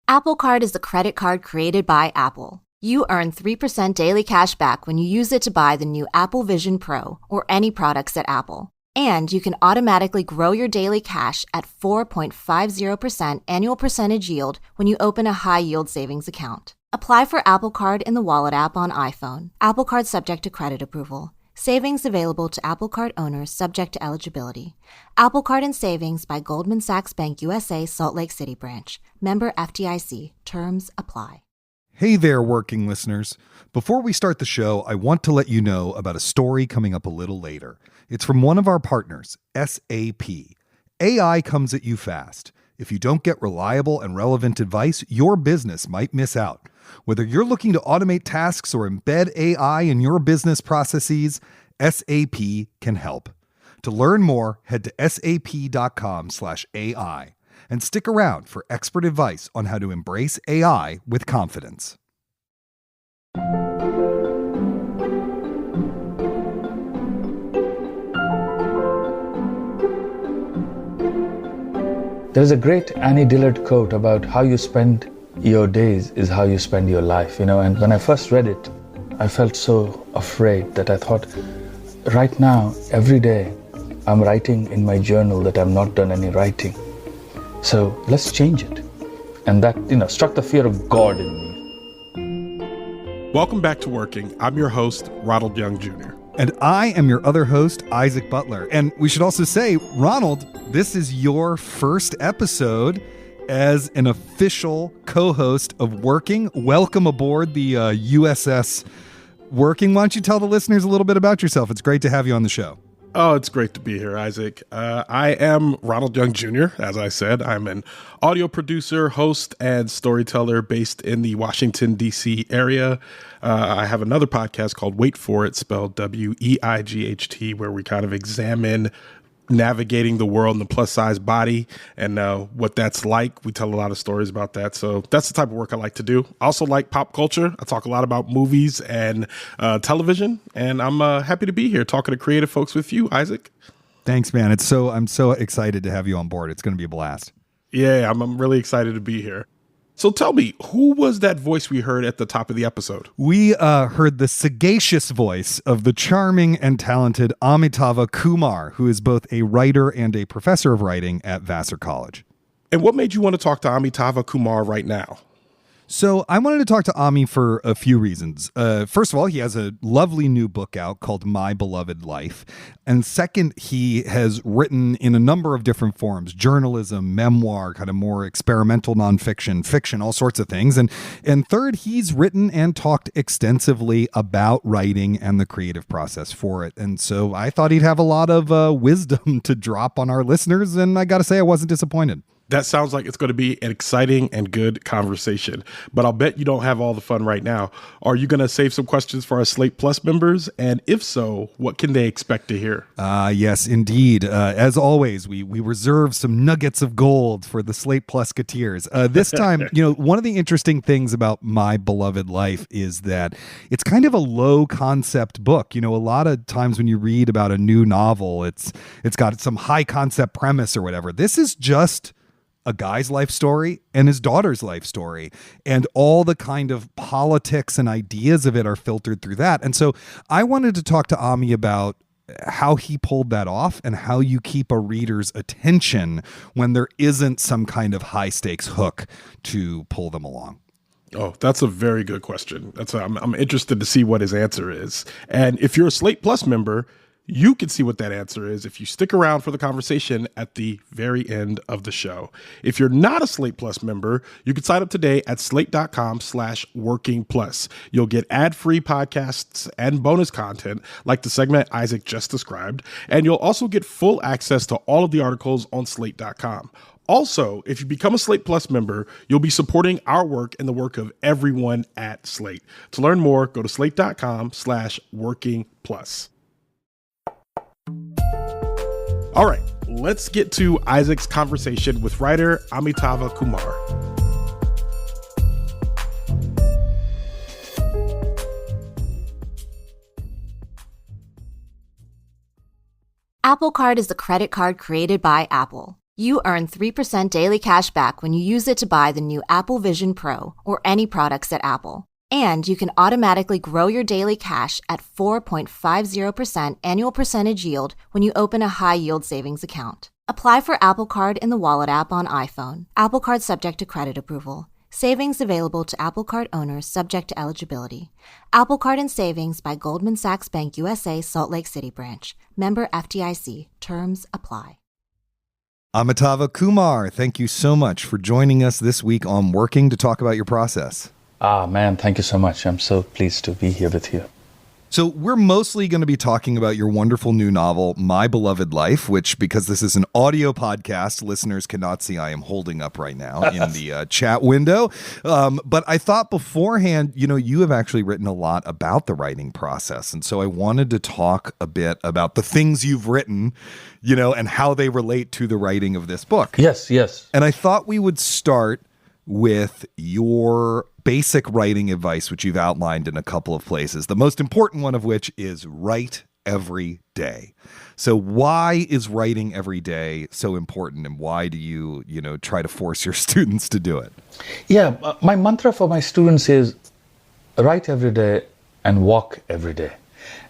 Apple Card is the credit card created by Apple. You earn 3% daily cash back when you use it to buy the new Apple Vision Pro or any products at Apple. And you can automatically grow your daily cash at 4.50% annual percentage yield when you open a high-yield savings account. Apply for Apple Card in the Wallet app on iPhone. Apple Card subject to credit approval. Savings available to Apple Card owners subject to eligibility. Apple Card and Savings by Goldman Sachs Bank USA, Salt Lake City branch. Member FDIC. Terms apply. Hey there, working listeners. Before we start the show, I want to let you know about a story coming up a little later. It's from one of our partners, SAP. AI comes at you fast. If you don't get reliable and relevant advice, your business might miss out. Whether you're looking to automate tasks or embed AI in your business processes, SAP can help. To learn more, head to sap.com/AI and stick around for expert advice on how to embrace AI with confidence. There's a great Annie Dillard quote about how you spend your days is how you spend your life, and when I first read it, I felt so afraid that I thought, right now, every day, I'm writing in my journal that I've not done any writing. So let's change it. And that, struck the fear of God in me. Welcome back to Working. I'm your host, Ronald Young Jr. And I am your other host, Isaac Butler. And we should also say, Ronald, this is your first episode as an official co-host of Working. Welcome aboard the USS Working. Why don't you tell the listeners a little bit about yourself? It's great to have you on the show. Oh, it's great to be here, Isaac. I am Ronald Young Jr., as I said. I'm an audio producer, host, and storyteller based in the Washington, D.C. area. I have another podcast called Wait For It, spelled WEIGHT, where we kind of examine navigating the world in the plus size body and what that's like. We tell a lot of stories about that. So that's the type of work I like to do. I also like pop culture. I talk a lot about movies and television, and I'm happy to be here talking to creative folks with you, Isaac. Thanks, man. I'm so excited to have you on board. It's going to be a blast. Yeah, I'm really excited to be here. So tell me, who was that voice we heard at the top of the episode? We heard the sagacious voice of the charming and talented Amitava Kumar, who is both a writer and a professor of writing at Vassar College. And what made you want to talk to Amitava Kumar right now? So I wanted to talk to Ami for a few reasons. First of all, he has a lovely new book out called My Beloved Life. And second, he has written in a number of different forms: journalism, memoir, kind of more experimental nonfiction, fiction, all sorts of things. And third, he's written and talked extensively about writing and the creative process for it. And so I thought he'd have a lot of wisdom to drop on our listeners. And I got to say, I wasn't disappointed. That sounds like it's going to be an exciting and good conversation, but I'll bet you don't have all the fun right now. Are you going to save some questions for our Slate Plus members? And if so, what can they expect to hear? Yes, indeed. As always, we reserve some nuggets of gold for the Slate Plus-keteers. This time, one of the interesting things about My Beloved Life is that it's kind of a low concept book. A lot of times when you read about a new novel, it's got some high concept premise or whatever. This is just a guy's life story and his daughter's life story, and all the kind of politics and ideas of it are filtered through that. And so I wanted to talk to Ami about how he pulled that off and how you keep a reader's attention when there isn't some kind of high stakes hook to pull them along. Oh, that's a very good question. I'm interested to see what his answer is. And if you're a Slate Plus member, you can see what that answer is if you stick around for the conversation at the very end of the show. If you're not a Slate Plus member, you can sign up today at slate.com/workingplus. You'll get ad-free podcasts and bonus content like the segment Isaac just described. And you'll also get full access to all of the articles on slate.com. Also, if you become a Slate Plus member, you'll be supporting our work and the work of everyone at Slate. To learn more, go to slate.com/workingplus. All right, let's get to Isaac's conversation with writer Amitava Kumar. Apple Card is the credit card created by Apple. You earn 3% daily cash back when you use it to buy the new Apple Vision Pro or any products at Apple. And you can automatically grow your daily cash at 4.50% annual percentage yield when you open a high-yield savings account. Apply for Apple Card in the Wallet app on iPhone. Apple Card subject to credit approval. Savings available to Apple Card owners subject to eligibility. Apple Card and Savings by Goldman Sachs Bank USA, Salt Lake City branch. Member FDIC. Terms apply. Amitava Kumar, thank you so much for joining us this week on Working to talk about your process. Man, thank you so much. I'm so pleased to be here with you. So we're mostly going to be talking about your wonderful new novel, My Beloved Life, which, because this is an audio podcast, listeners cannot see I am holding up right now in the chat window. But I thought beforehand, you have actually written a lot about the writing process. And so I wanted to talk a bit about the things you've written, and how they relate to the writing of this book. Yes. And I thought we would start with your basic writing advice, which you've outlined in a couple of places, the most important one of which is write every day. So why is writing every day so important, and why do you try to force your students to do it? Yeah, my mantra for my students is write every day and walk every day.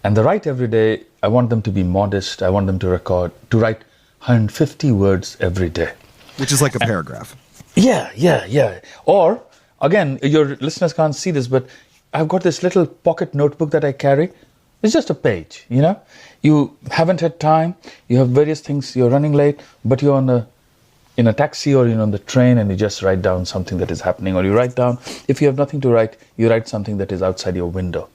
And the write every day, I want them to be modest. I want them to write 150 words every day. Which is like a paragraph. Yeah. Or, again, your listeners can't see this, but I've got this little pocket notebook that I carry. It's just a page, You haven't had time, you have various things, you're running late, but you're in a taxi or on the train, and you just write down something that is happening. Or you write down, if you have nothing to write, you write something that is outside your window.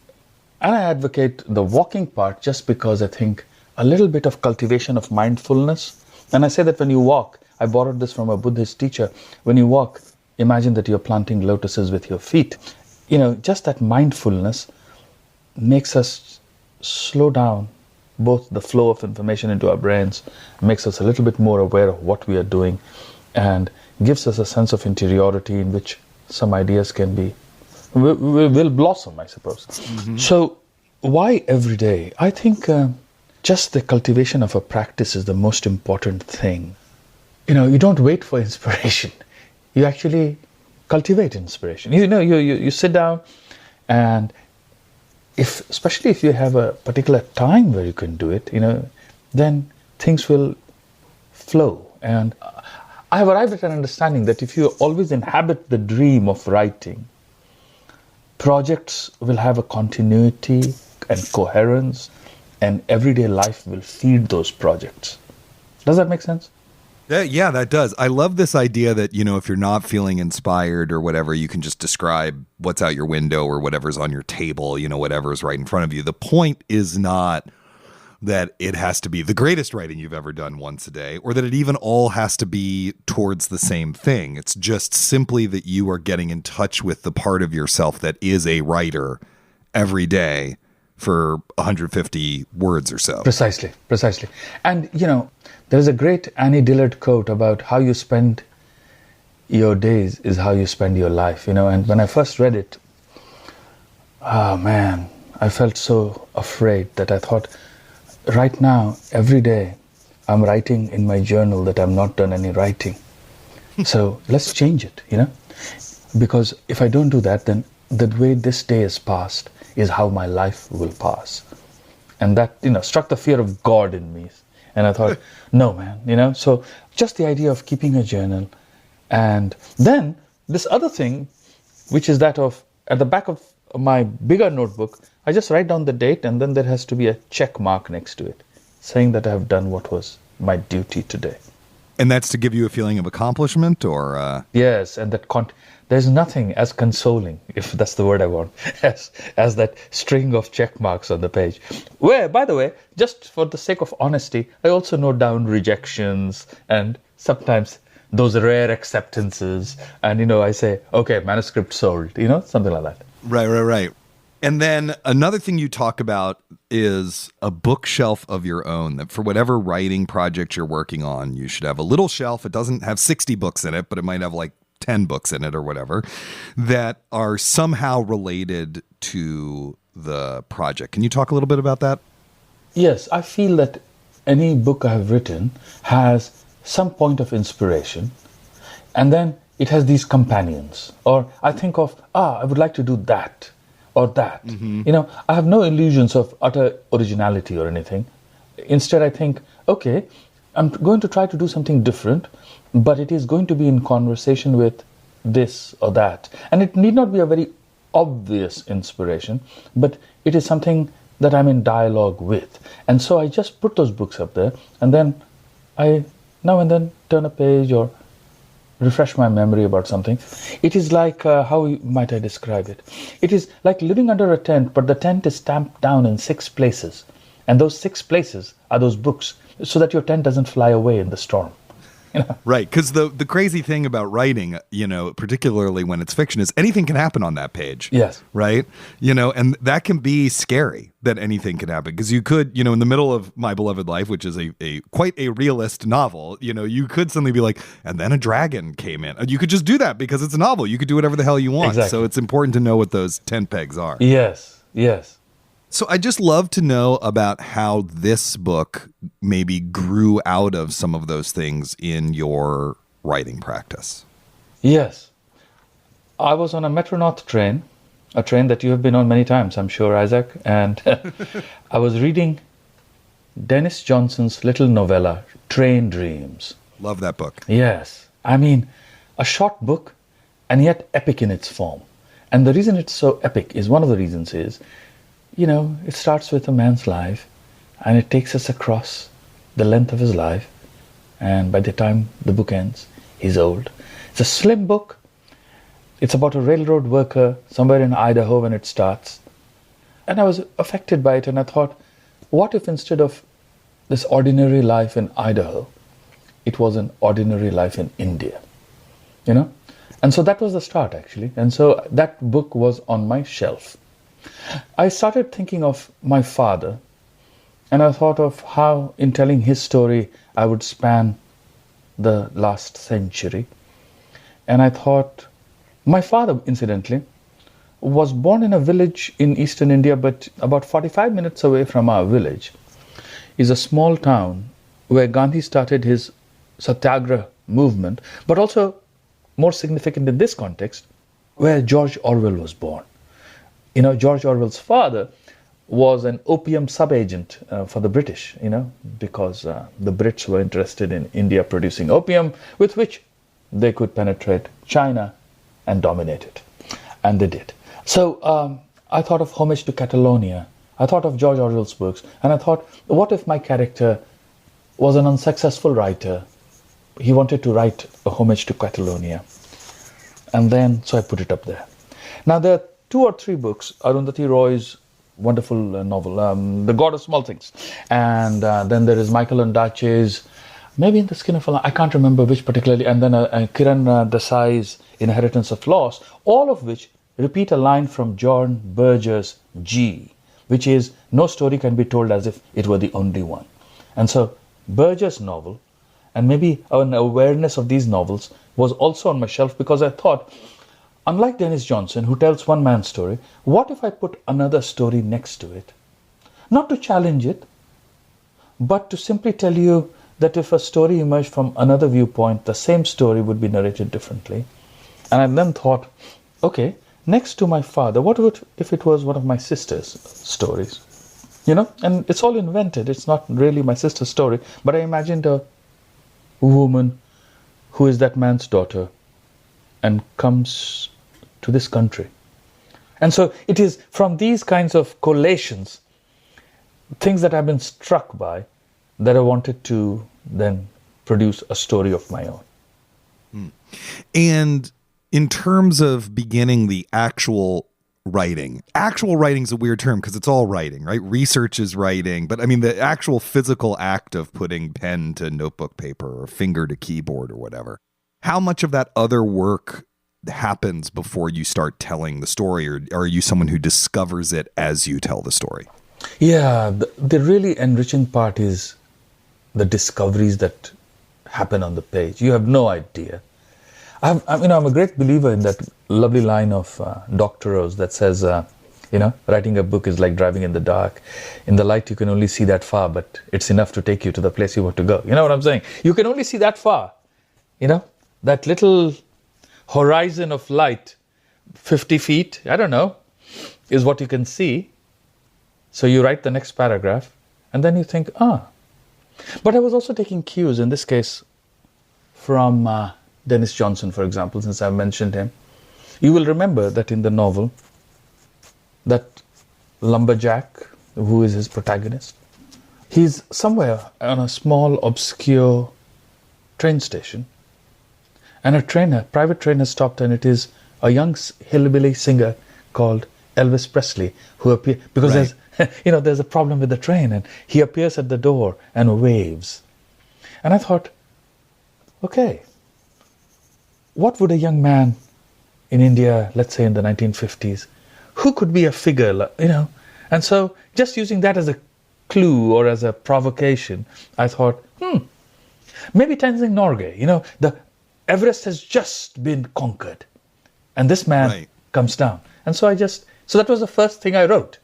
And I advocate the walking part just because I think a little bit of cultivation of mindfulness. And I say that when you walk, I borrowed this from a Buddhist teacher. When you walk, imagine that you're planting lotuses with your feet. Just that mindfulness makes us slow down both the flow of information into our brains, makes us a little bit more aware of what we are doing, and gives us a sense of interiority in which some ideas will blossom, I suppose. Mm-hmm. So why every day? I think just the cultivation of a practice is the most important thing. You don't wait for inspiration. You actually cultivate inspiration. You sit down, and especially if you have a particular time where you can do it, then things will flow. And I have arrived at an understanding that if you always inhabit the dream of writing, projects will have a continuity and coherence, and everyday life will feed those projects. Does that make sense? Yeah, that does. I love this idea that, if you're not feeling inspired or whatever, you can just describe what's out your window or whatever's on your table, whatever's right in front of you. The point is not that it has to be the greatest writing you've ever done once a day, or that it even all has to be towards the same thing. It's just simply that you are getting in touch with the part of yourself that is a writer every day for 150 words or so. Precisely. And, there's a great Annie Dillard quote about how you spend your days is how you spend your life, And when I first read it, I felt so afraid that I thought, right now, every day, I'm writing in my journal that I've not done any writing. So let's change it, Because if I don't do that, then the way this day is passed is how my life will pass. And that, struck the fear of God in me. And I thought, no, man, so just the idea of keeping a journal. And then this other thing, which is that of at the back of my bigger notebook, I just write down the date, and then there has to be a check mark next to it, saying that I have done what was my duty today. And that's to give you a feeling of accomplishment, or? Yes, and that there's nothing as consoling, if that's the word I want, as that string of check marks on the page. Where, by the way, just for the sake of honesty, I also note down rejections and sometimes those rare acceptances. And, I say, okay, manuscript sold, something like that. Right. And then another thing you talk about is a bookshelf of your own, that for whatever writing project you're working on, you should have a little shelf. It doesn't have 60 books in it, but it might have like 10 books in it or whatever that are somehow related to the project. Can you talk a little bit about that? Yes, I feel that any book I have written has some point of inspiration, and then it has these companions. Or I think of, I would like to do that or that. I have no illusions of utter originality or anything. Instead, I think, okay, I'm going to try to do something different, but it is going to be in conversation with this or that. And it need not be a very obvious inspiration, but it is something that I'm in dialogue with. And so I just put those books up there, and then I now and then turn a page or refresh my memory about something. It is like, how might I describe it? It is like living under a tent, but the tent is stamped down in 6 places. And those 6 places are those books, so that your tent doesn't fly away in the storm. Right, because the crazy thing about writing, particularly when it's fiction, is anything can happen on that page. Yes. Right? And that can be scary, that anything can happen. Because you could, in the middle of My Beloved Life, which is a quite a realist novel, you could suddenly be like, and then a dragon came in. You could just do that because it's a novel. You could do whatever the hell you want. Exactly. So it's important to know what those tent pegs are. Yes, yes. So I just love to know about how this book maybe grew out of some of those things in your writing practice. Yes. I was on a Metro-North train, a train that you have been on many times, I'm sure, Isaac, and I was reading Dennis Johnson's little novella, Train Dreams. Love that book. Yes. I mean, a short book and yet epic in its form. And the reason it's so epic is, one of the reasons is, it starts with a man's life and it takes us across the length of his life. And by the time the book ends, he's old. It's a slim book. It's about a railroad worker somewhere in Idaho when it starts. And I was affected by it, and I thought, what if instead of this ordinary life in Idaho, it was an ordinary life in India? And so that was the start, actually. And so that book was on my shelf. I started thinking of my father, and I thought of how, in telling his story, I would span the last century. And I thought, my father, incidentally, was born in a village in eastern India, but about 45 minutes away from our village is a small town where Gandhi started his Satyagraha movement, but also, more significant in this context, where George Orwell was born. George Orwell's father was an opium subagent for the British, because the Brits were interested in India producing opium, with which they could penetrate China and dominate it. And they did. So I thought of Homage to Catalonia. I thought of George Orwell's books. And I thought, what if my character was an unsuccessful writer? He wanted to write a Homage to Catalonia. And then, so I put it up there. Now, there are 2 or 3 books, Arundhati Roy's wonderful novel, The God of Small Things. And then there is Michael Ondaatje's, maybe In the Skin of a Lion, I can't remember which particularly, and then Kiran Desai's Inheritance of Loss, all of which repeat a line from John Berger's G, which is, no story can be told as if it were the only one. And so Berger's novel, and maybe an awareness of these novels, was also on my shelf, because I thought, unlike Dennis Johnson, who tells one man's story, what if I put another story next to it? Not to challenge it, but to simply tell you that if a story emerged from another viewpoint, the same story would be narrated differently. And I then thought, okay, next to my father, what would if it was one of my sister's stories? And it's all invented. It's not really my sister's story, but I imagined a woman who is that man's daughter and comes to this country. And so it is from these kinds of collations, things that I've been struck by, that I wanted to then produce a story of my own. And in terms of beginning the actual writing is a weird term because it's all writing, right? Research is writing, but I mean the actual physical act of putting pen to notebook paper or finger to keyboard or whatever. How much of that other work happens before you start telling the story, or are you someone who discovers it as you tell the story? Yeah, the really enriching part is the discoveries that happen on the page. You have no idea. I'm a great believer in that lovely line of Dr. Rose that says, Writing a book is like driving in the dark. In the light, you can only see that far, but it's enough to take you to the place you want to go. You know what I'm saying? You can only see that far. That little horizon of light, 50 feet, I don't know, is what you can see. So you write the next paragraph, and then you think, But I was also taking cues, in this case, from Dennis Johnson, for example, since I've mentioned him. You will remember that in the novel, that lumberjack, who is his protagonist, he's somewhere on a small, obscure train station, and a private train has stopped, and it is a young hillbilly singer called Elvis Presley, who appears, because there's a problem with the train, and he appears at the door and waves. And I thought, okay, what would a young man in India, let's say in the 1950s, who could be a figure, And so just using that as a clue or as a provocation, I thought, maybe Tenzing Norgay, the Everest has just been conquered, and this man comes down. And so so that was the first thing I wrote.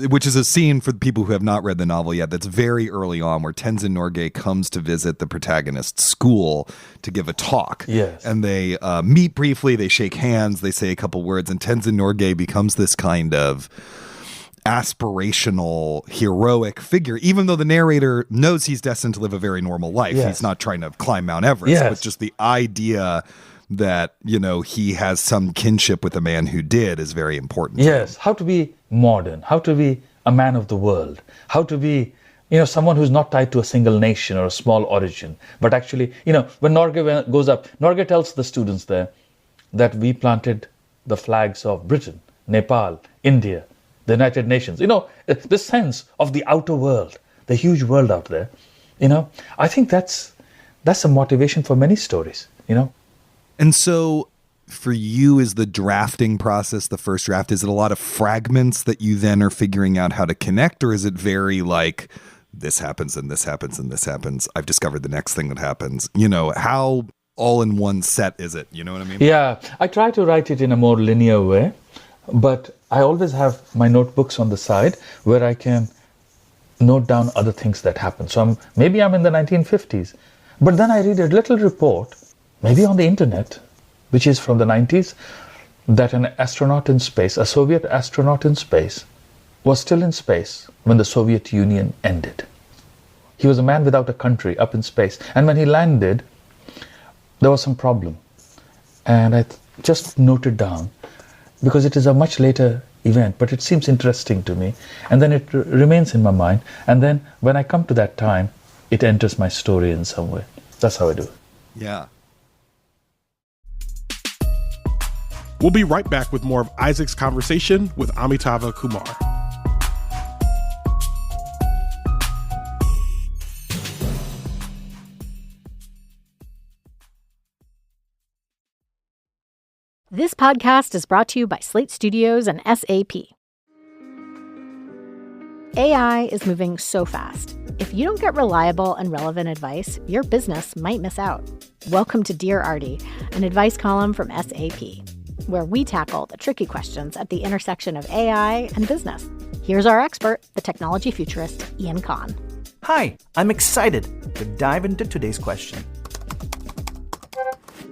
Which is a scene, for people who have not read the novel yet, that's very early on, where Tenzin Norgay comes to visit the protagonist's school to give a talk. Yes. And they meet briefly, they shake hands, they say a couple words, and Tenzin Norgay becomes this kind of aspirational, heroic figure, even though the narrator knows he's destined to live a very normal life. Yes. He's not trying to climb Mount Everest, Yes. but just the idea that, he has some kinship with a man who did is very important. Yes, how to be modern, how to be a man of the world, how to be, someone who's not tied to a single nation or a small origin, but actually, when Norgay goes up, Norgay tells the students there that we planted the flags of Britain, Nepal, India, the United Nations. This sense of the outer world, the huge world out there, I think that's a motivation for many stories, And so for you, is the drafting process, the first draft, is it a lot of fragments that you then are figuring out how to connect, or is it very like, this happens and this happens and this happens, I've discovered the next thing that happens? How all in one set is it? You know what I mean? Yeah, I try to write it in a more linear way, but I always have my notebooks on the side where I can note down other things that happen. So maybe I'm in the 1950s, but then I read a little report, maybe on the internet, which is from the 90s, that an astronaut in space, a Soviet astronaut in space, was still in space when the Soviet Union ended. He was a man without a country up in space. And when he landed, there was some problem. And I just noted down, because it is a much later event, but it seems interesting to me. And then it remains in my mind. And then when I come to that time, it enters my story in some way. That's how I do it. Yeah. We'll be right back with more of Isaac's conversation with Amitava Kumar. This podcast is brought to you by Slate Studios and SAP. AI is moving so fast. If you don't get reliable and relevant advice, your business might miss out. Welcome to Dear Artie, an advice column from SAP, where we tackle the tricky questions at the intersection of AI and business. Here's our expert, the technology futurist, Ian Kahn. Hi, I'm excited to dive into today's question.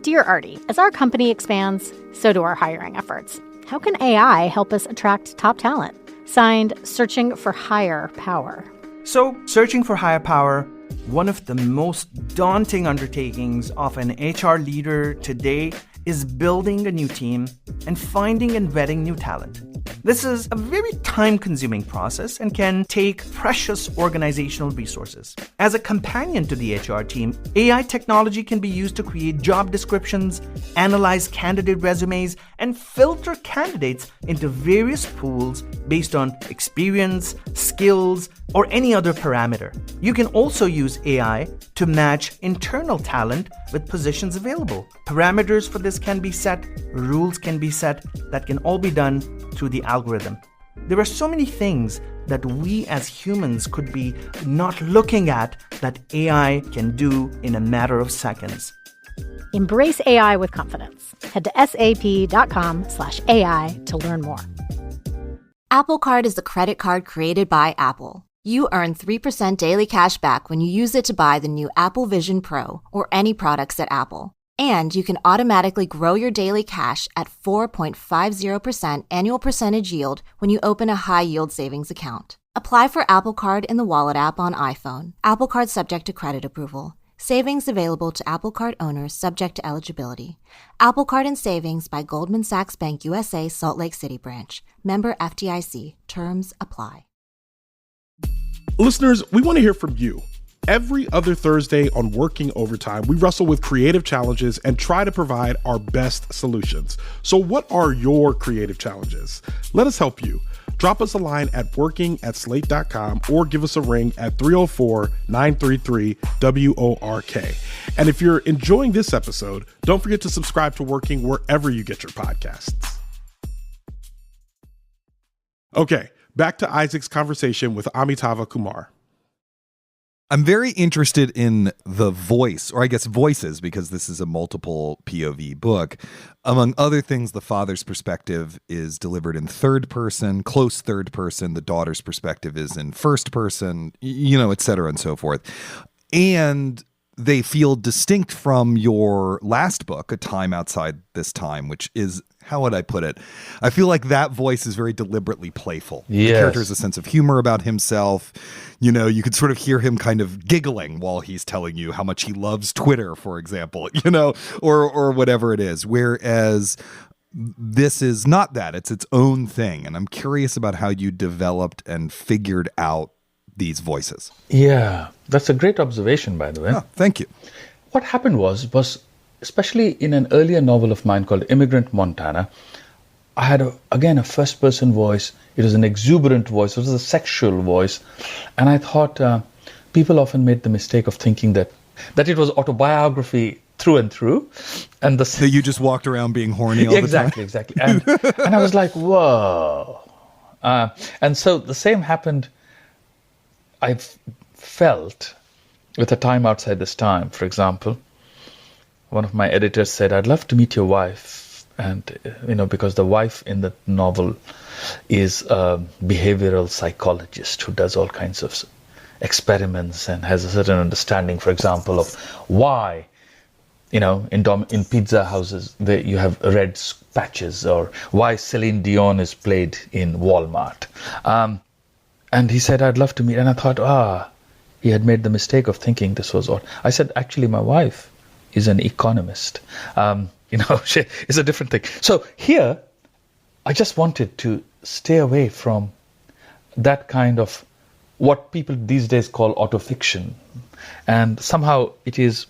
Dear Artie, as our company expands, so do our hiring efforts. How can AI help us attract top talent? Signed, Searching for Higher Power. So, searching for higher power, one of the most daunting undertakings of an HR leader today is building a new team and finding and vetting new talent. This is a very time-consuming process and can take precious organizational resources. As a companion to the HR team, AI technology can be used to create job descriptions, analyze candidate resumes, and filter candidates into various pools based on experience, skills, or any other parameter. You can also use AI to match internal talent with positions available. Parameters for this can be set, rules can be set, that can all be done through the algorithm. There are so many things that we as humans could be not looking at that AI can do in a matter of seconds. Embrace AI with confidence. Head to sap.com/AI to learn more. Apple Card is the credit card created by Apple. You earn 3% daily cash back when you use it to buy the new Apple Vision Pro or any products at Apple. And you can automatically grow your daily cash at 4.50% annual percentage yield when you open a high-yield savings account. Apply for Apple Card in the Wallet app on iPhone. Apple Card subject to credit approval. Savings available to Apple Card owners subject to eligibility. Apple Card and Savings by Goldman Sachs Bank USA, Salt Lake City branch. Member FDIC. Terms apply. Listeners, we want to hear from you. Every other Thursday on Working Overtime, we wrestle with creative challenges and try to provide our best solutions. So what are your creative challenges? Let us help you. Drop us a line at working@slate.com or give us a ring at 304-933-WORK. And if you're enjoying this episode, don't forget to subscribe to Working wherever you get your podcasts. Okay, back to Isaac's conversation with Amitava Kumar. I'm very interested in the voice, or I guess voices, because this is a multiple POV book. Among other things, the father's perspective is delivered in third person, close third person. The daughter's perspective is in first person, et cetera and so forth. And they feel distinct from your last book, A Time Outside This Time, which is, how would I put it? I feel like that voice is very deliberately playful. Yes. The character has a sense of humor about himself. You could sort of hear him kind of giggling while he's telling you how much he loves Twitter, for example, or whatever it is. Whereas this is not that. It's its own thing. And I'm curious about how you developed and figured out these voices. Yeah, that's a great observation, by the way. Oh, thank you. What happened was especially in an earlier novel of mine called Immigrant Montana, I had, a first-person voice. It was an exuberant voice. It was a sexual voice. And I thought people often made the mistake of thinking that it was autobiography through and through. And So you just walked around being horny all the time? Exactly. And I was like, whoa. And so the same happened, I felt, with A Time Outside This Time, for example. One of my editors said, I'd love to meet your wife. And, because the wife in the novel is a behavioral psychologist who does all kinds of experiments and has a certain understanding, for example, of why, in pizza houses, you have red patches, or why Celine Dion is played in Walmart. And he said, I'd love to meet. And I thought, he had made the mistake of thinking this was odd. I said, actually, my wife is an economist. It's a different thing. So here, I just wanted to stay away from that kind of what people these days call autofiction. And somehow it is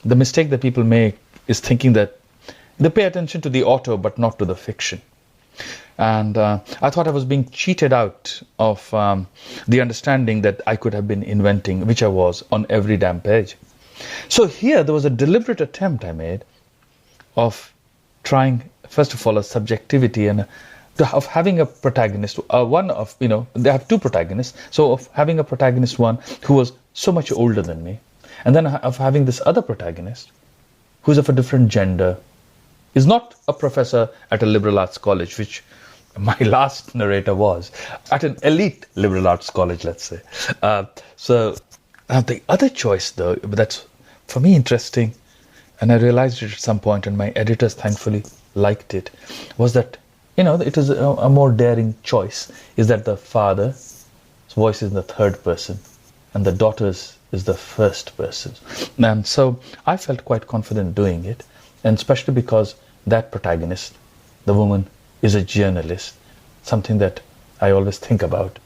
the mistake that people make is thinking that they pay attention to the auto but not to the fiction. And I thought I was being cheated out of the understanding that I could have been inventing, which I was, on every damn page. So here there was a deliberate attempt I made of trying, first of all, a subjectivity and of having a protagonist, they have two protagonists, so of having a protagonist one who was so much older than me, and then of having this other protagonist who's of a different gender, is not a professor at a liberal arts college, which my last narrator was, at an elite liberal arts college, let's say. So the other choice, though, that's for me interesting, and I realized it at some point, and my editors thankfully liked it, was that, it is a more daring choice, is that the father's voice is in the third person, and the daughter's is the first person. And so I felt quite confident doing it, and especially because that protagonist, the woman, is a journalist, something that I always think about.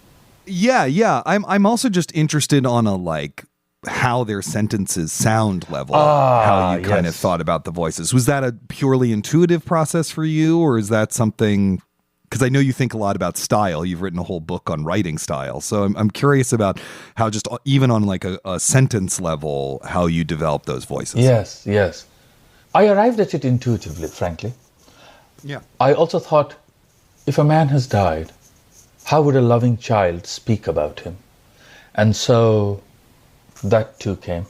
Yeah. I'm also just interested on a how their sentences sound level, how you kind of thought about the voices. Was that a purely intuitive process for you, or is that something, because I know you think a lot about style. You've written a whole book on writing style. So I'm curious about how, just even on a sentence level, how you develop those voices. Yes. I arrived at it intuitively, frankly. Yeah. I also thought, if a man has died, how would a loving child speak about him? And so that too came.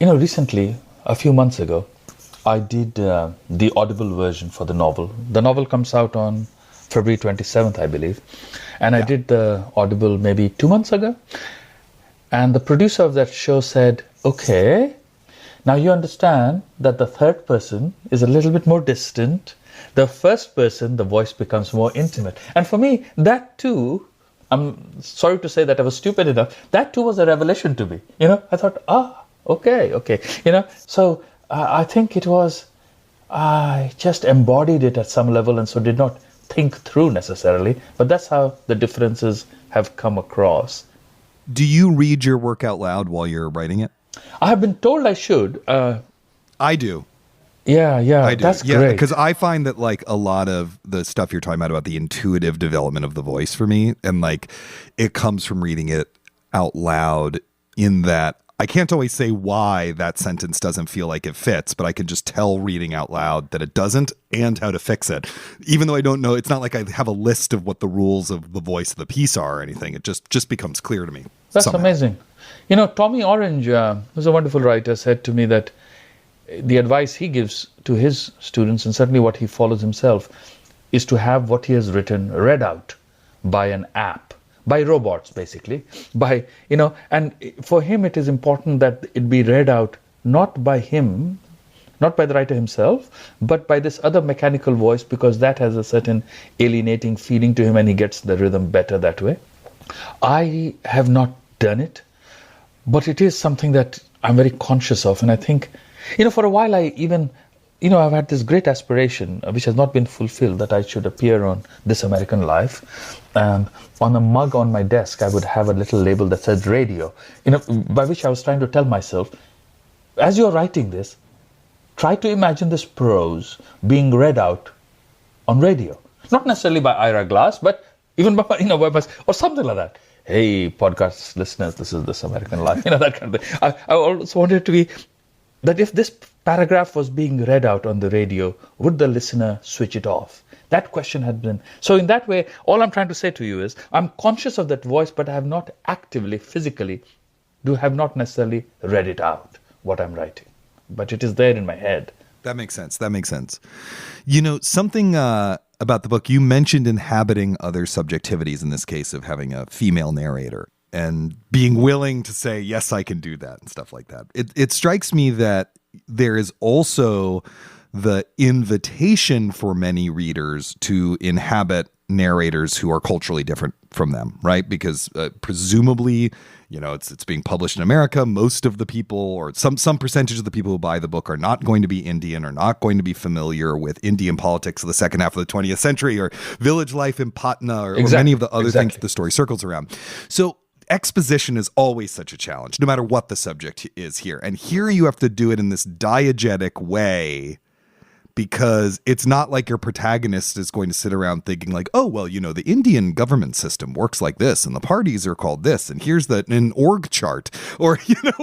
Recently, a few months ago, I did the audible version for the novel. The novel comes out on February 27th, I believe. And I did the Audible maybe 2 months ago. And the producer of that show said, okay, now you understand that the third person is a little bit more distant. The first person, the voice becomes more intimate. And for me, that too, I'm sorry to say that I was stupid enough, that too was a revelation to me. I thought, okay. So I think it was, I just embodied it at some level and so did not think through necessarily. But that's how the differences have come across. Do you read your work out loud while you're writing it? I have been told I should. I do. Yeah, I do. That's great. Because I find that like a lot of the stuff you're talking about the intuitive development of the voice for me, and like it comes from reading it out loud in that I can't always say why that sentence doesn't feel like it fits, but I can just tell reading out loud that it doesn't and how to fix it. Even though I don't know, it's not like I have a list of what the rules of the voice of the piece are or anything. It just becomes clear to me. That's somehow. Amazing. Tommy Orange, who's a wonderful writer, said to me that the advice he gives to his students, and certainly what he follows himself, is to have what he has written read out by an app, by robots, basically. And for him, it is important that it be read out not by him, not by the writer himself, but by this other mechanical voice, because that has a certain alienating feeling to him and he gets the rhythm better that way. I have not done it, but it is something that I'm very conscious of. And I think, for a while I even, I've had this great aspiration, which has not been fulfilled, that I should appear on This American Life. And on a mug on my desk, I would have a little label that said radio, by which I was trying to tell myself, as you're writing this, try to imagine this prose being read out on radio. Not necessarily by Ira Glass, but even by, or something like that. Hey, podcast listeners, this is This American Life, that kind of thing. I also wanted it to be that if this paragraph was being read out on the radio, would the listener switch it off? That question had been. So in that way, all I'm trying to say to you is, I'm conscious of that voice, but I have not actively, physically, have not necessarily read it out, what I'm writing. But it is there in my head. That makes sense. Something about the book, you mentioned inhabiting other subjectivities, in this case of having a female narrator and being willing to say, yes, I can do that and stuff like that. It strikes me that there is also the invitation for many readers to inhabit narrators who are culturally different from them, right? Because presumably, it's being published in America. Most of the people, or some percentage of the people who buy the book, are not going to be Indian, or not going to be familiar with Indian politics of the second half of the 20th century, or village life in Patna, or many of the other things that the story circles around. So exposition is always such a challenge, no matter what the subject is here. And here you have to do it in this diegetic way, because it's not like your protagonist is going to sit around thinking like, oh, well, the Indian government system works like this and the parties are called this and here's an org chart, or,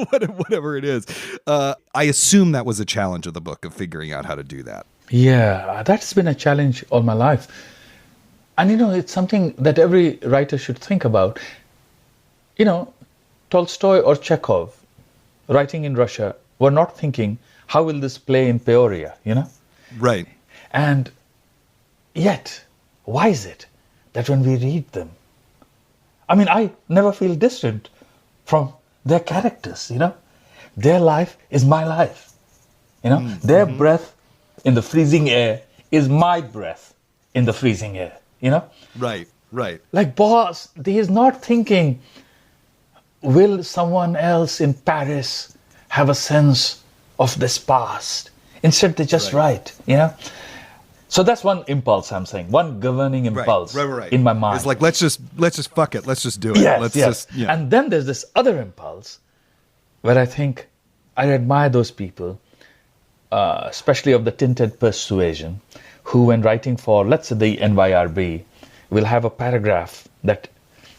whatever it is. I assume that was a challenge of the book, of figuring out how to do that. Yeah, that's been a challenge all my life. And, it's something that every writer should think about. Tolstoy or Chekhov, writing in Russia, were not thinking, how will this play in Peoria, Right. And yet, why is it that when we read them, I never feel distant from their characters, Their life is my life, Their breath in the freezing air is my breath in the freezing air, Right. Like boss, he is not thinking, will someone else in Paris have a sense of this past? Instead, they just write, So that's one impulse, I'm saying, one governing impulse in my mind. It's like, let's just fuck it. Let's just do it. Yes. And then there's this other impulse where I think I admire those people, especially of the tinted persuasion, who when writing for, let's say, the NYRB, will have a paragraph that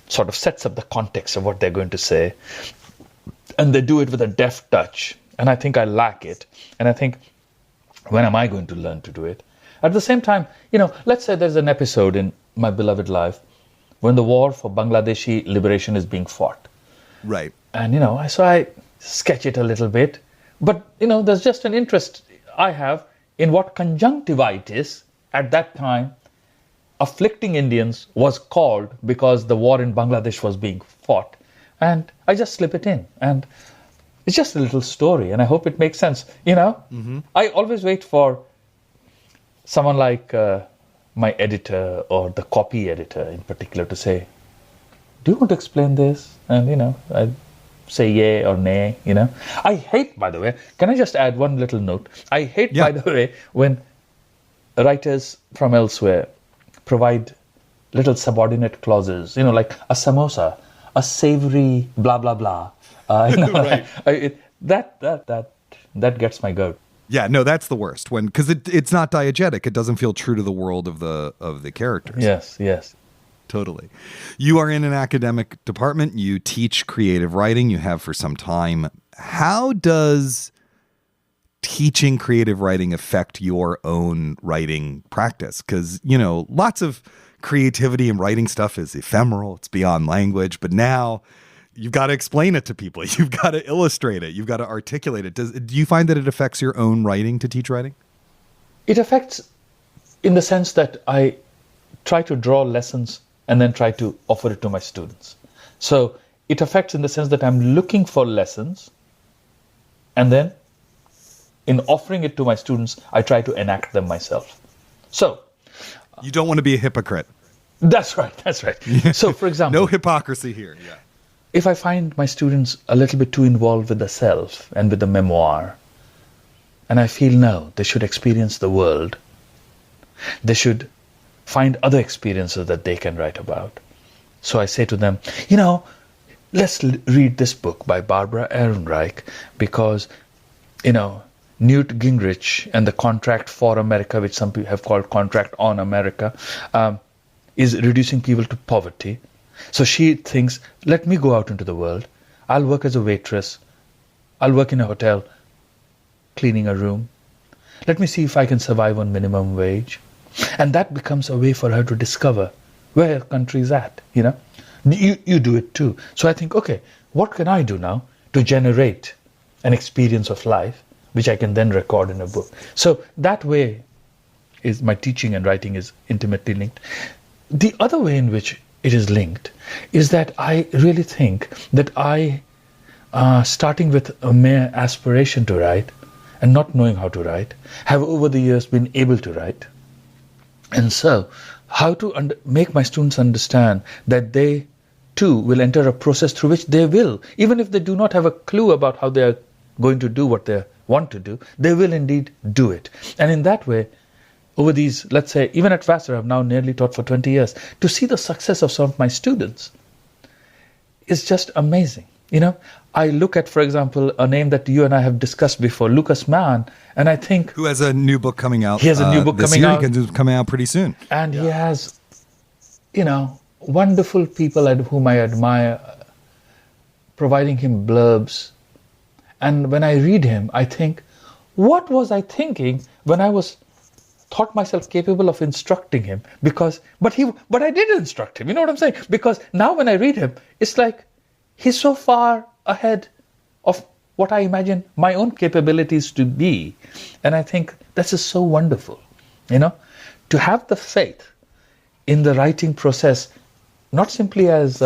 sort of sets up the context of what they're going to say. And they do it with a deft touch. And I think I lack it. And I think, when am I going to learn to do it? At the same time, let's say there's an episode in My Beloved Life when the war for Bangladeshi liberation is being fought. Right. And, so I sketch it a little bit. But, there's just an interest I have in what conjunctivitis at that time afflicting Indians was called because the war in Bangladesh was being fought. And I just slip it in. And it's just a little story, and I hope it makes sense. I always wait for someone like my editor or the copy editor in particular to say, do you want to explain this? And, I say yay or nay, I hate, by the way, can I just add one little note? I hate, by the way, when writers from elsewhere provide little subordinate clauses, like a samosa, a savory blah, blah, blah. Right. That gets my goat. Yeah, no, that's the worst because it's not diegetic. It doesn't feel true to the world of the characters. Yes. Totally. You are in an academic department. You teach creative writing. You have for some time. How does teaching creative writing affect your own writing practice? Because, lots of creativity and writing stuff is ephemeral. It's beyond language. But now you've got to explain it to people. You've got to illustrate it. You've got to articulate it. Do you find that it affects your own writing to teach writing? It affects in the sense that I try to draw lessons and then try to offer it to my students. So it affects in the sense that I'm looking for lessons, and then in offering it to my students, I try to enact them myself. So you don't want to be a hypocrite. That's right. So for example, no hypocrisy here. Yeah. If I find my students a little bit too involved with the self and with the memoir, and I feel no, they should experience the world, they should find other experiences that they can write about. So I say to them, let's read this book by Barbara Ehrenreich because, Newt Gingrich and the Contract for America, which some people have called Contract on America, is reducing people to poverty. So she thinks, let me go out into the world. I'll work as a waitress. I'll work in a hotel, cleaning a room. Let me see if I can survive on minimum wage. And that becomes a way for her to discover where her country is at, You do it too. So I think, okay, what can I do now to generate an experience of life, which I can then record in a book? So that way is my teaching and writing is intimately linked. The other way in which it is linked is that I really think that I, starting with a mere aspiration to write and not knowing how to write, have over the years been able to write. And so, how to make my students understand that they too will enter a process through which they will, even if they do not have a clue about how they are going to do what they want to do, they will indeed do it. And in that way, over these, let's say, even at Vassar, I've now nearly taught for 20 years, to see the success of some of my students is just amazing. I look at, for example, a name that you and I have discussed before, Lucas Mann, and I think... Who has a new book coming out. He has a new book coming out. It's coming out pretty soon. And he has, wonderful people whom I admire, providing him blurbs. And when I read him, I think, what was I thinking when I thought myself capable of instructing him? But I did instruct him, you know what I'm saying? Because now when I read him, it's like, he's so far ahead of what I imagine my own capabilities to be. And I think this is so wonderful, to have the faith in the writing process, not simply as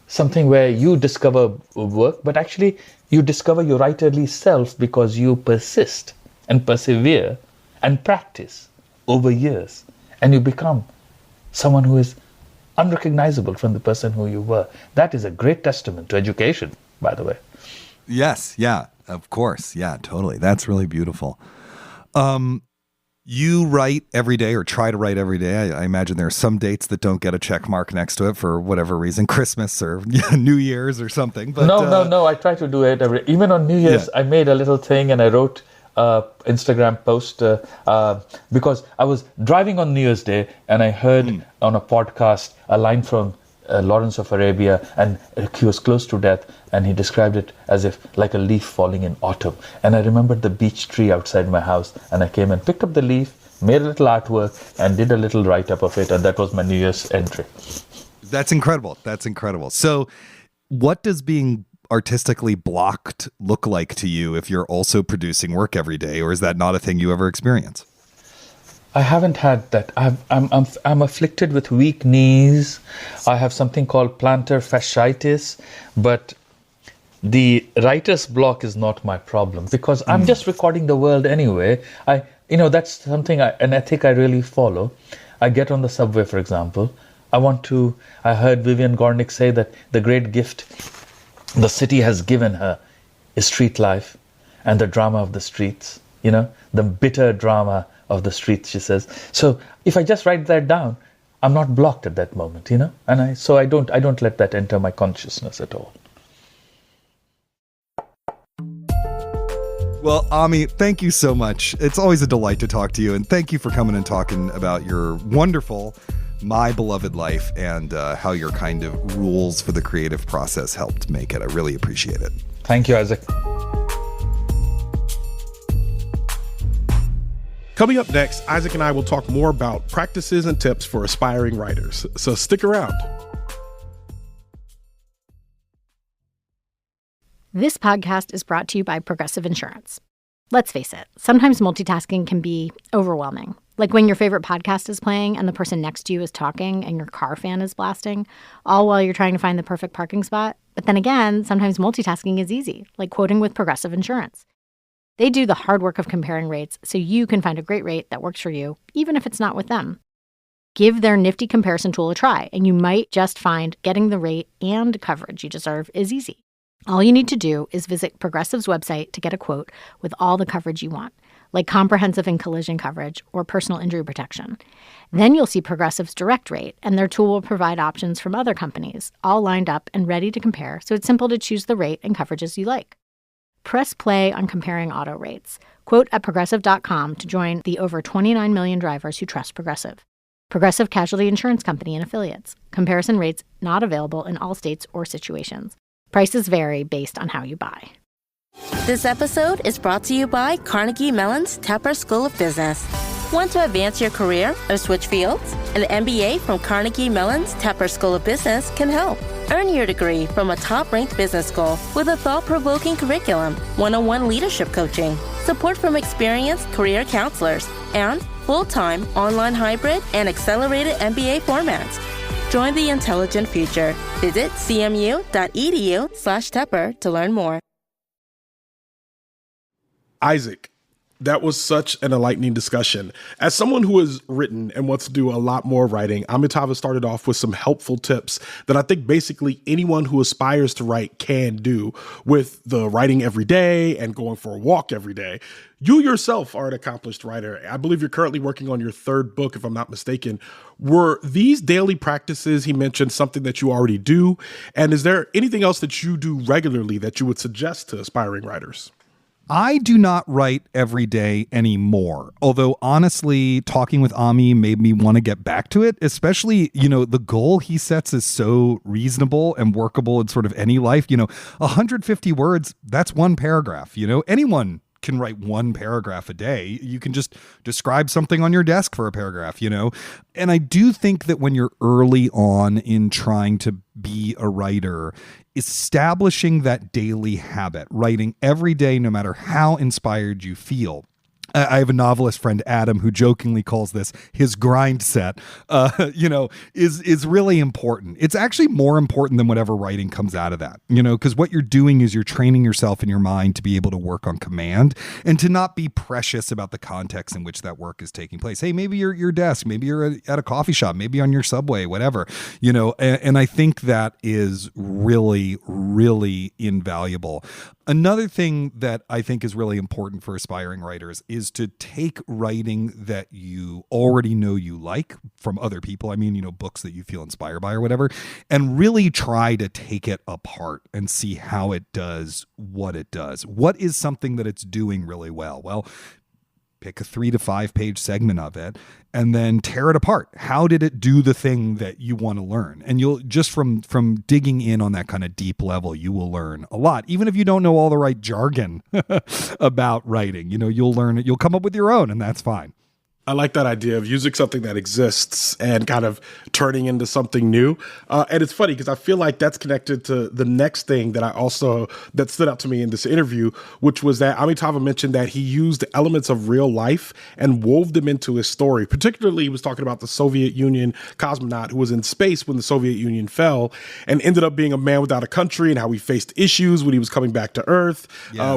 something where you discover work, but actually you discover your writerly self because you persist and persevere and practice over years. And you become someone who is unrecognizable from the person who you were. That is a great testament to education, by the way. Yes, yeah, of course. Yeah, totally. That's really beautiful. You write every day or try to write every day. I imagine there are some dates that don't get a check mark next to it for whatever reason, Christmas or New Year's or something. But No. I try to do it even on New Year's. Yeah. I made a little thing and I wrote Instagram post because I was driving on New Year's Day and I heard on a podcast a line from Lawrence of Arabia, and he was close to death, and he described it as if like a leaf falling in autumn. And I remembered the beech tree outside my house, and I came and picked up the leaf, made a little artwork, and did a little write-up of it, and that was my New Year's entry. That's incredible. So what does being artistically blocked look like to you if you're also producing work every day, or is that not a thing you ever experience? I haven't had that. I'm afflicted with weak knees. I have something called plantar fasciitis, but the writer's block is not my problem because I'm just recording the world anyway. That's something an ethic I really follow. I get on the subway, for example. I heard Vivian Gornick say that the great gift the city has given her is street life and the drama of the streets, the bitter drama of the streets, she says. So if I just write that down, I'm not blocked at that moment, and I don't let that enter my consciousness at all. Well, Ami, thank you so much. It's always a delight to talk to you, and thank you for coming and talking about your wonderful, my beloved life and how your kind of rules for the creative process helped make it. I really appreciate it. Thank you, Isaac. Coming up next, Isaac and I will talk more about practices and tips for aspiring writers. So stick around. This podcast is brought to you by Progressive Insurance. Let's face it, sometimes multitasking can be overwhelming. Like when your favorite podcast is playing and the person next to you is talking and your car fan is blasting, all while you're trying to find the perfect parking spot. But then again, sometimes multitasking is easy, like quoting with Progressive Insurance. They do the hard work of comparing rates so you can find a great rate that works for you, even if it's not with them. Give their nifty comparison tool a try, and you might just find getting the rate and coverage you deserve is easy. All you need to do is visit Progressive's website to get a quote with all the coverage you want, like comprehensive and collision coverage or personal injury protection. Then you'll see Progressive's direct rate, and their tool will provide options from other companies, all lined up and ready to compare, so it's simple to choose the rate and coverages you like. Press play on comparing auto rates. Quote at Progressive.com to join the over 29 million drivers who trust Progressive. Progressive Casualty Insurance Company and Affiliates. Comparison rates not available in all states or situations. Prices vary based on how you buy. This episode is brought to you by Carnegie Mellon's Tepper School of Business. Want to advance your career or switch fields? An MBA from Carnegie Mellon's Tepper School of Business can help. Earn your degree from a top-ranked business school with a thought-provoking curriculum, one-on-one leadership coaching, support from experienced career counselors, and full-time, online hybrid, and accelerated MBA formats. Join the intelligent future. Visit cmu.edu/Tepper to learn more. Isaac, that was such an enlightening discussion. As someone who has written and wants to do a lot more writing, Amitava started off with some helpful tips that I think basically anyone who aspires to write can do with the writing every day and going for a walk every day. You yourself are an accomplished writer. I believe you're currently working on your third book, if I'm not mistaken. Were these daily practices he mentioned something that you already do? And is there anything else that you do regularly that you would suggest to aspiring writers? I do not write every day anymore, although honestly, talking with Ami made me want to get back to it, especially, the goal he sets is so reasonable and workable in sort of any life. 150 words, that's one paragraph. Anyone can write one paragraph a day. You can just describe something on your desk for a paragraph, And I do think that when you're early on in trying to be a writer, establishing that daily habit, writing every day, no matter how inspired you feel. I have a novelist friend, Adam, who jokingly calls this his grind set, is really important. It's actually more important than whatever writing comes out of that, because what you're doing is you're training yourself in your mind to be able to work on command and to not be precious about the context in which that work is taking place. Hey, maybe you're at your desk, maybe you're at a coffee shop, maybe on your subway, whatever, and I think that is really, really invaluable. Another thing that I think is really important for aspiring writers is to take writing that you already know you like from other people. I mean, books that you feel inspired by or whatever, and really try to take it apart and see how it does what it does. What is something that it's doing really well? Well, pick a 3 to 5 page segment of it and then tear it apart. How did it do the thing that you want to learn? And you'll just from digging in on that kind of deep level, you will learn a lot. Even if you don't know all the right jargon about writing, you'll learn it. You'll come up with your own, and that's fine. I like that idea of using something that exists and kind of turning into something new. And it's funny because I feel like that's connected to the next thing that stood out to me in this interview, which was that Amitava mentioned that he used elements of real life and wove them into his story. Particularly, he was talking about the Soviet Union cosmonaut who was in space when the Soviet Union fell and ended up being a man without a country, and how he faced issues when he was coming back to Earth,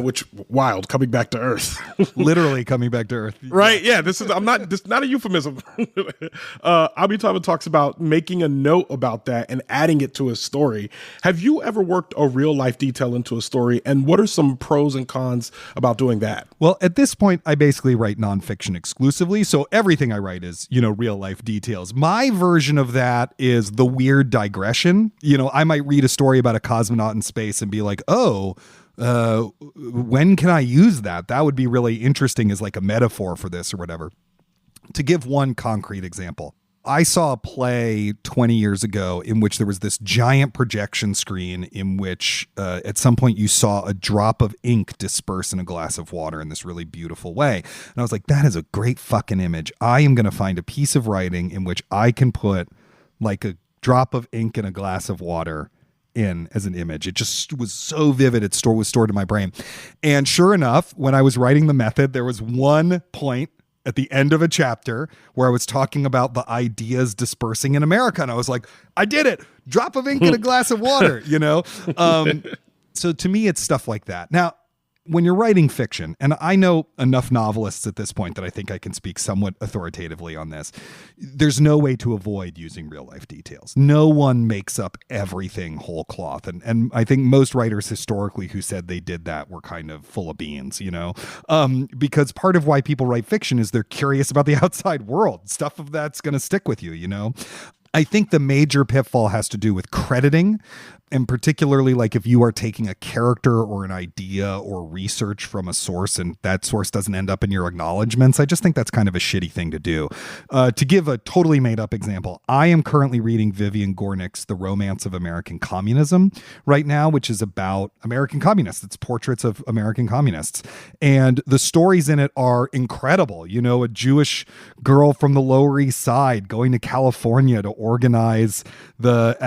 which wild, coming back to Earth. Literally coming back to Earth. Right. Yeah. This is not a euphemism. Amitava talks about making a note about that and adding it to his story. Have you ever worked a real life detail into a story? And what are some pros and cons about doing that? Well, at this point, I basically write nonfiction exclusively. So everything I write is, real life details. My version of that is the weird digression. I might read a story about a cosmonaut in space and be like, when can I use that? That would be really interesting as like a metaphor for this or whatever. To give one concrete example, I saw a play 20 years ago in which there was this giant projection screen in which at some point you saw a drop of ink disperse in a glass of water in this really beautiful way. And I was like, that is a great fucking image. I am going to find a piece of writing in which I can put like a drop of ink in a glass of water in as an image. It just was so vivid. It was stored in my brain. And sure enough, when I was writing the method, there was one point at the end of a chapter where I was talking about the ideas dispersing in America. And I was like, I did it. Drop of ink in a glass of water, So to me, it's stuff like that. Now, when you're writing fiction, and I know enough novelists at this point that I think I can speak somewhat authoritatively on this, there's no way to avoid using real life details. No one makes up everything whole cloth. And I think most writers historically who said they did that were kind of full of beans, because part of why people write fiction is they're curious about the outside world. Stuff of that's going to stick with you. I think the major pitfall has to do with crediting, and particularly like if you are taking a character or an idea or research from a source and that source doesn't end up in your acknowledgments. I just think that's kind of a shitty thing to do. To give a totally made up example, I am currently reading Vivian Gornick's The Romance of American Communism right now, which is about American communists. It's portraits of American communists. And the stories in it are incredible. A Jewish girl from the Lower East Side going to California to organize the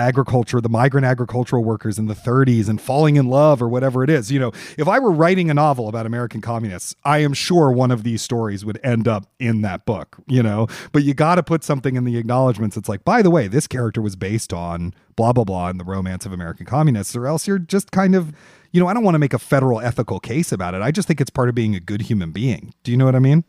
migrant agricultural workers in the 30s and falling in love or whatever it is. If I were writing a novel about American communists, I am sure one of these stories would end up in that book, but you got to put something in the acknowledgments. It's like, by the way, this character was based on blah, blah, blah in The Romance of American Communists, or else you're just kind of, I don't want to make a federal ethical case about it. I just think it's part of being a good human being. Do you know what I mean?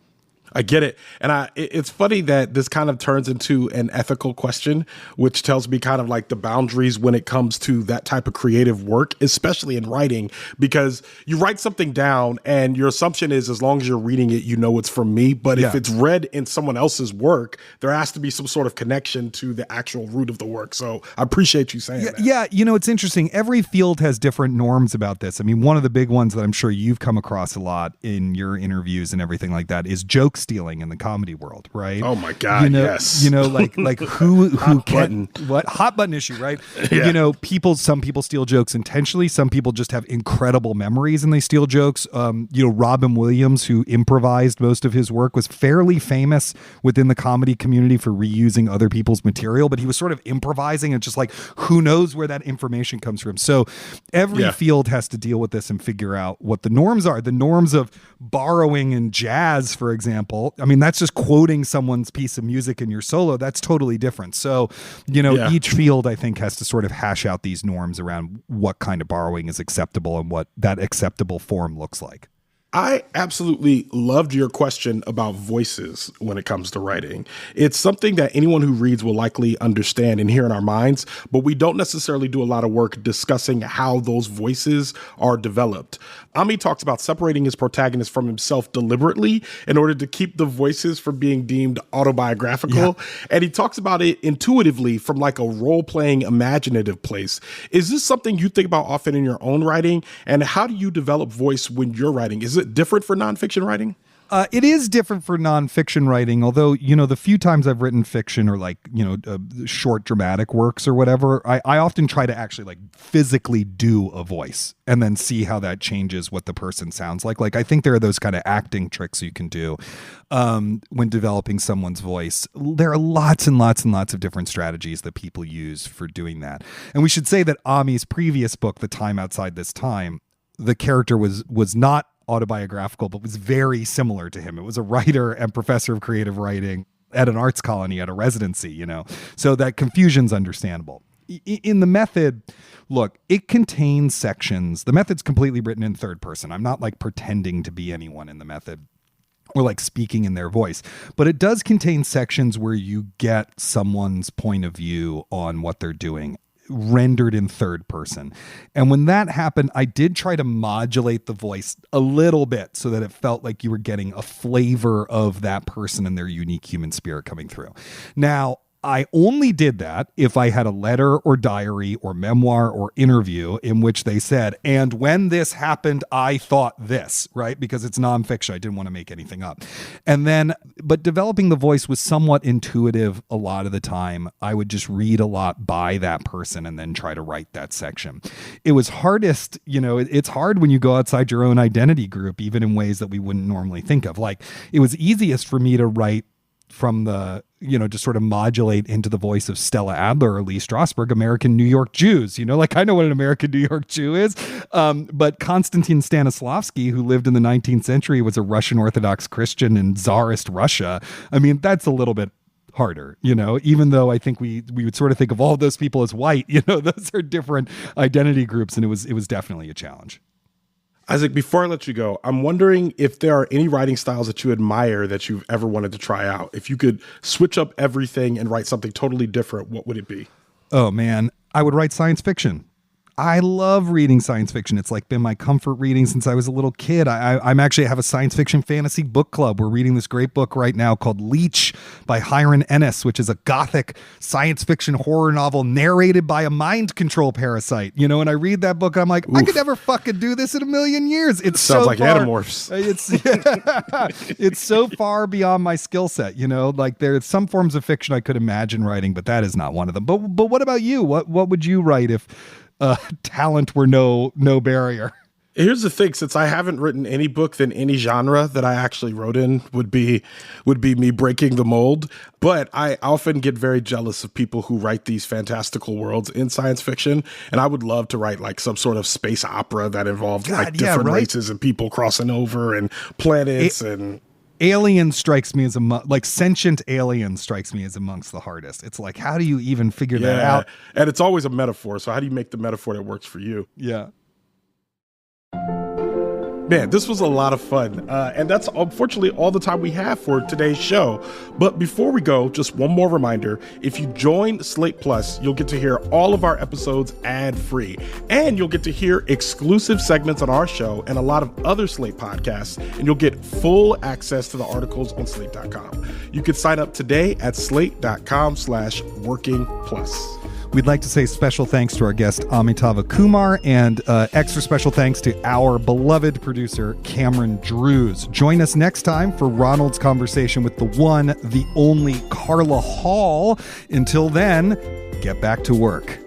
I get it. And it's funny that this kind of turns into an ethical question, which tells me kind of like the boundaries when it comes to that type of creative work, especially in writing, because you write something down and your assumption is as long as you're reading it, it's from me. But if it's read in someone else's work, there has to be some sort of connection to the actual root of the work. So I appreciate you saying that. Yeah. It's interesting. Every field has different norms about this. I mean, one of the big ones that I'm sure you've come across a lot in your interviews and everything like that is joke stealing in the comedy world, right? Oh my God, yes. Like who hot can button. What hot button issue, right? Yeah. Some people steal jokes intentionally. Some people just have incredible memories and they steal jokes. Robin Williams, who improvised most of his work, was fairly famous within the comedy community for reusing other people's material, but he was sort of improvising and just like, who knows where that information comes from. So every field has to deal with this and figure out what the norms are. The norms of borrowing in jazz, for example, I mean, that's just quoting someone's piece of music in your solo. That's totally different. So, each field, I think, has to sort of hash out these norms around what kind of borrowing is acceptable and what that acceptable form looks like. I absolutely loved your question about voices when it comes to writing. It's something that anyone who reads will likely understand and hear in our minds, but we don't necessarily do a lot of work discussing how those voices are developed. Ami talks about separating his protagonist from himself deliberately in order to keep the voices from being deemed autobiographical. Yeah. And he talks about it intuitively from like a role-playing imaginative place. Is this something you think about often in your own writing? And how do you develop voice when you're writing? Is it different for nonfiction writing? It is different for nonfiction writing, although, the few times I've written fiction or short dramatic works or whatever, I often try to actually physically do a voice and then see how that changes what the person sounds like. Like, I think there are those kind of acting tricks you can do when developing someone's voice. There are lots and lots and lots of different strategies that people use for doing that. And we should say that Ami's previous book, The Time Outside This Time, the character was not autobiographical, but was very similar to him. It was a writer and professor of creative writing at an arts colony at a residency, so that confusion's understandable. In the method, look, it contains sections. The method's completely written in third person. I'm not pretending to be anyone in the method or speaking in their voice, but it does contain sections where you get someone's point of view on what they're doing, rendered in third person. And when that happened, I did try to modulate the voice a little bit so that it felt like you were getting a flavor of that person and their unique human spirit coming through. Now, I only did that if I had a letter or diary or memoir or interview in which they said, and when this happened, I thought this, right? Because it's nonfiction. I didn't want to make anything up. But developing the voice was somewhat intuitive a lot of the time. I would just read a lot by that person and then try to write that section. It was hardest, it's hard when you go outside your own identity group, even in ways that we wouldn't normally think of. It was easiest for me to write from the, just sort of modulate into the voice of Stella Adler or Lee Strasberg, American New York Jews. I know what an American New York Jew is. But Konstantin Stanislavski, who lived in the 19th century, was a Russian Orthodox Christian in Tsarist Russia. I mean, that's a little bit harder, even though I think we would sort of think of all of those people as white, those are different identity groups. And it was definitely a challenge. Isaac, before I let you go, I'm wondering if there are any writing styles that you admire that you've ever wanted to try out. If you could switch up everything and write something totally different, what would it be? Oh, man, I would write science fiction. I love reading science fiction. It's been my comfort reading since I was a little kid. I'm actually have a science fiction fantasy book club. We're reading this great book right now called Leech by Hiram Ennis, which is a gothic science fiction horror novel narrated by a mind control parasite. And I read that book and I'm like, oof, I could never fucking do this in a million years. It sounds like Animorphs. It's so far beyond my skill set. There's some forms of fiction I could imagine writing, but that is not one of them. But what about you? What would you write if talent were no barrier? Here's the thing, since I haven't written any book, then any genre that I actually wrote in would be me breaking the mold. But I often get very jealous of people who write these fantastical worlds in science fiction. And I would love to write some sort of space opera that involved different races and people crossing over and planets and alien strikes me as sentient alien strikes me as amongst the hardest. It's how do you even figure that out? And it's always a metaphor. So how do you make the metaphor that works for you? Yeah. Man, this was a lot of fun. And that's unfortunately all the time we have for today's show. But before we go, just one more reminder. If you join Slate Plus, you'll get to hear all of our episodes ad-free. And you'll get to hear exclusive segments on our show and a lot of other Slate podcasts. And you'll get full access to the articles on slate.com. You can sign up today at slate.com/workingplus. We'd like to say special thanks to our guest, Amitava Kumar, and extra special thanks to our beloved producer, Cameron Drews. Join us next time for Ronald's conversation with the one, the only Carla Hall. Until then, get back to work.